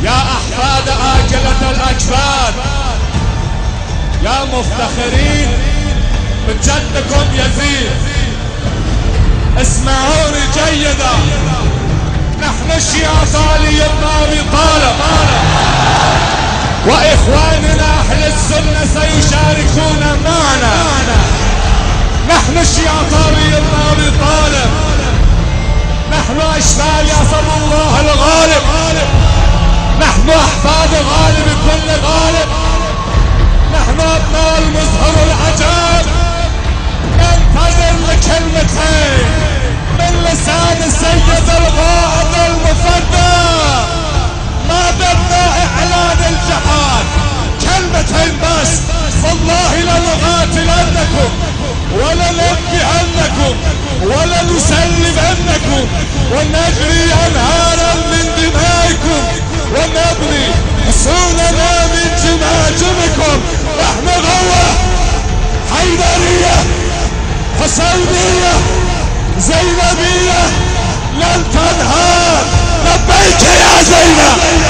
يا أحفاد آجلة الأجفاد، يا مفتخرين بجدكم يزيد، اسمعوني جيدا. نحن الشيعة علي بن أبي طالب وإخواننا أهل السنة سيشاركون معنا. نحن الشيعة علي بن أبي طالب، نحن أشبال ياسر الله الغالب، نحن أحفاد غالب كل غالب، نحن أبناء المزهر العجاب. ننتظر لكلمتين من لسان السيد القائد المفدى، ما بدنا إعلان الجهاد، كلمتين بس. والله لنقاتلنكم ولننبهنكم ولنسلبنكم ونجري أنهارا من دمائكم ونبني حصوننا من جماجمكم. نحن غوة حيدرية حسينية زينبية لن تنهار. لبيك يا زينب.